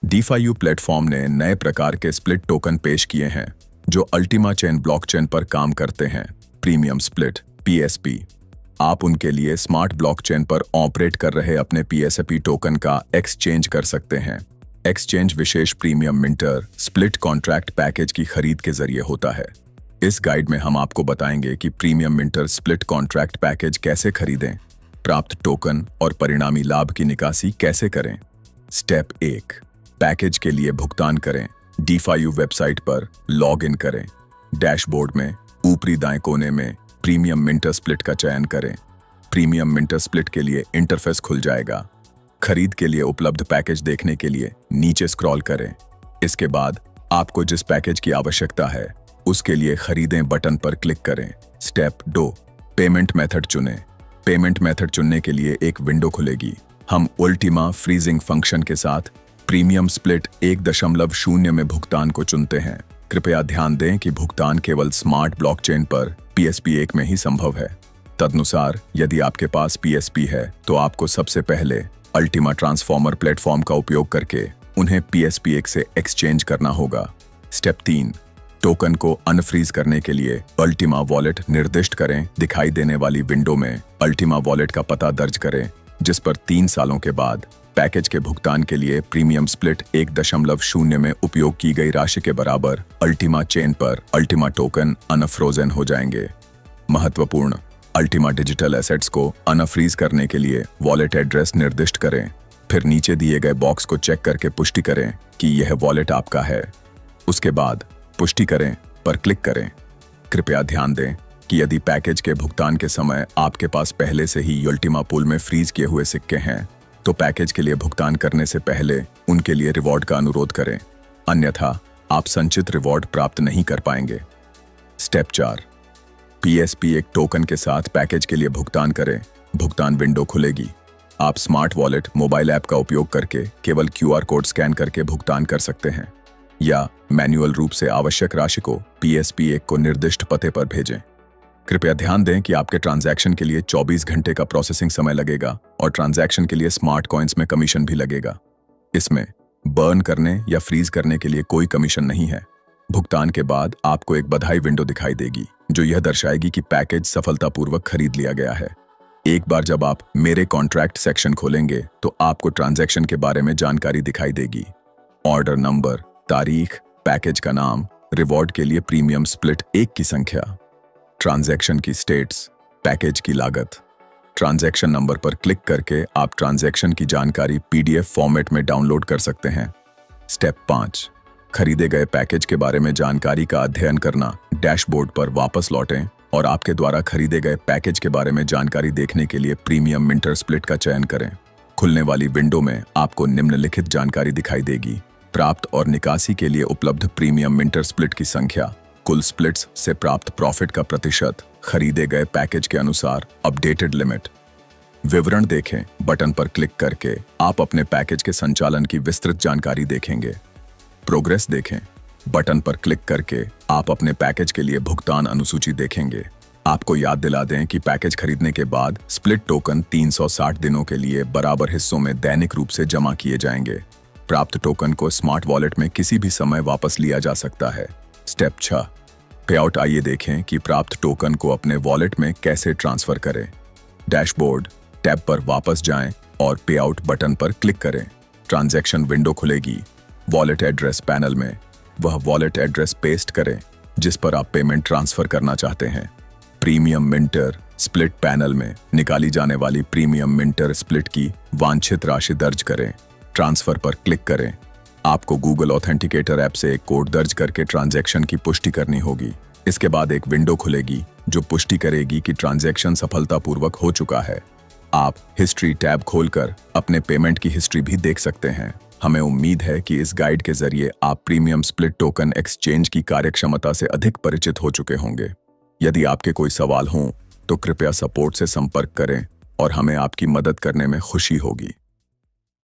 DeFi platform ने नए प्रकार के स्प्लिट टोकन पेश किए हैं जो अल्टीमा चेन ब्लॉकचेन पर काम करते हैं। Premium split PSP। आप उनके लिए स्मार्ट ब्लॉकचेन पर ऑपरेट कर रहे अपने PSP टोकन का एक्सचेंज कर सकते हैं। एक्सचेंज विशेष प्रीमियम मिंटर स्प्लिट कॉन्ट्रैक्ट पैकेज की खरीद के जरिए होता है। इस गाइड में हम आपको बताएंगे कि प्रीमियम मिंटर स्प्लिट कॉन्ट्रैक्ट पैकेज कैसे खरीदें, प्राप्त टोकन और परिणामी लाभ की निकासी कैसे करें। स्टेप 1, पैकेज के लिए भुगतान करें। DeFi वेबसाइट पर लॉग इन करें। डैशबोर्ड में ऊपरी दाएं कोने में प्रीमियम मिंटर स्प्लिट का चयन करें। प्रीमियम मिंटर स्प्लिट के लिए इंटरफेस खुल जाएगा। खरीद के लिए उपलब्ध पैकेज देखने के लिए नीचे स्क्रॉल करें। इसके बाद आपको जिस पैकेज की आवश्यकता है उसके लिए खरीदें बटन पर क्लिक करें। स्टेप 2, पेमेंट मेथड चुनें। पेमेंट मेथड चुनने के लिए एक विंडो खुलेगी। हम अल्टीमा फ्रीजिंग फंक्शन के साथ प्रीमियम स्प्लिट 1.0 में भुगतान को चुनते हैं। कृपया ध्यान दें कि भुगतान केवल स्मार्ट ब्लॉकचेन पर PSP 1 में ही संभव है। तदनुसार यदि आपके पास PSP है तो आपको सबसे पहले अल्टीमा ट्रांसफॉर्मर प्लेटफॉर्म का उपयोग करके उन्हें PSP 1 से एक्सचेंज करना होगा। स्टेप 3, टोकन को अनफ्रीज करने के लिए अल्टीमा वॉलेट निर्दिष्ट करें। दिखाई देने वाली विंडो में अल्टीमा वॉलेट का पता दर्ज करें जिस पर 3 सालों के बाद पैकेज के भुगतान के लिए प्रीमियम स्प्लिट 1.0 में उपयोग की गई राशि के बराबर अल्टीमा चेन पर अल्टीमा टोकन अनफ्रोजन हो जाएंगे। महत्वपूर्ण, अल्टीमा डिजिटल एसेट्स को अनफ्रीज करने के लिए वॉलेट एड्रेस निर्दिष्ट करें। फिर नीचे दिए गए बॉक्स को चेक करके पुष्टि करें कि यह वॉलेट आपका है। उसके बाद पुष्टि करें पर क्लिक करें। कृपया ध्यान दें कि यदि पैकेज के भुगतान के समय आपके पास पहले से ही अल्टीमा पूल में फ्रीज किए हुए सिक्के हैं तो पैकेज के लिए भुगतान करने से पहले उनके लिए रिवॉर्ड का अनुरोध करें, अन्यथा आप संचित रिवॉर्ड प्राप्त नहीं कर पाएंगे। स्टेप 4, PSP 1 टोकन के साथ पैकेज के लिए भुगतान करें। भुगतान विंडो खुलेगी। आप स्मार्ट वॉलेट मोबाइल ऐप का उपयोग करके केवल QR कोड स्कैन करके भुगतान कर सकते हैं या मैन्युअल रूप से आवश्यक राशि को PSP 1 को निर्दिष्ट पते पर भेजें। कृपया ध्यान दें कि आपके ट्रांजैक्शन के लिए 24 घंटे का प्रोसेसिंग समय लगेगा और ट्रांजैक्शन के लिए स्मार्ट कॉइन्स में कमीशन भी लगेगा। इसमें बर्न करने या फ्रीज करने के लिए कोई कमीशन नहीं है। भुगतान के बाद आपको एक बधाई विंडो दिखाई देगी जो यह दर्शाएगी कि पैकेज सफलतापूर्वक खरीद लिया गया है। एक बार जब आप मेरे कॉन्ट्रैक्ट सेक्शन खोलेंगे तो आपको ट्रांजैक्शन के बारे में जानकारी दिखाई देगी। ऑर्डर नंबर, तारीख, पैकेज का नाम, रिवॉर्ड के लिए प्रीमियम स्प्लिट 1 की संख्या, ट्रांजैक्शन की स्टेट्स, पैकेज की लागत। ट्रांजैक्शन नंबर पर क्लिक करके आप ट्रांजैक्शन की जानकारी PDF फॉर्मेट में डाउनलोड कर सकते हैं। स्टेप 5, खरीदे गए पैकेज के बारे में जानकारी का अध्ययन करना। डैशबोर्ड पर वापस लौटें और आपके द्वारा खरीदे गए पैकेज के बारे में जानकारी देखने के लिए प्रीमियम मिंटर स्प्लिट का चयन करें। खुलने वाली विंडो में आपको निम्नलिखित जानकारी दिखाई देगी। प्राप्त और निकासी के लिए उपलब्ध प्रीमियम मिंटर स्प्लिट की संख्या, कुल स्प्लिट्स से प्राप्त प्रॉफिट का प्रतिशत, खरीदे गए पैकेज के अनुसार अपडेटेड लिमिट। विवरण देखें बटन पर क्लिक करके आप अपने पैकेज के संचालन की विस्तृत जानकारी देखेंगे। प्रोग्रेस देखें बटन पर क्लिक करके आप अपने पैकेज के लिए भुगतान अनुसूची देखेंगे। आपको याद दिला दें कि पैकेज खरीदने के बाद स्प्लिट टोकन 360 दिनों के लिए बराबर हिस्सों में दैनिक रूप से जमा किए जाएंगे। प्राप्त टोकन को स्मार्ट वॉलेट में किसी भी समय वापस लिया जा सकता है। Step 6, payout. आइए देखें कि प्राप्त टोकन को अपने वॉलेट में कैसे ट्रांसफर करें। डैशबोर्ड टैब पर वापस जाएं और पेआउट बटन पर क्लिक करें। ट्रांजैक्शन विंडो खुलेगी। वॉलेट एड्रेस पैनल में वह वॉलेट एड्रेस पेस्ट करें जिस पर आप पेमेंट ट्रांसफर करना चाहते हैं। प्रीमियम मिंटर स्प्लिट पैनल में निकाली जाने वाली प्रीमियम मिंटर स्प्लिट की वांछित राशि दर्ज करें। ट्रांसफर पर क्लिक करें। आपको गूगल ऑथेंटिकेटर ऐप से एक कोड दर्ज करके ट्रांजैक्शन की पुष्टि करनी होगी। इसके बाद एक विंडो खुलेगी जो पुष्टि करेगी कि ट्रांजैक्शन सफलतापूर्वक हो चुका है। आप हिस्ट्री टैब खोलकर अपने पेमेंट की हिस्ट्री भी देख सकते हैं। हमें उम्मीद है कि इस गाइड के जरिए आप प्रीमियम स्प्लिट टोकन एक्सचेंज की कार्यक्षमता से अधिक परिचित हो चुके होंगे। यदि आपके कोई सवाल हों तो कृपया सपोर्ट से संपर्क करें और हमें आपकी मदद करने में खुशी होगी।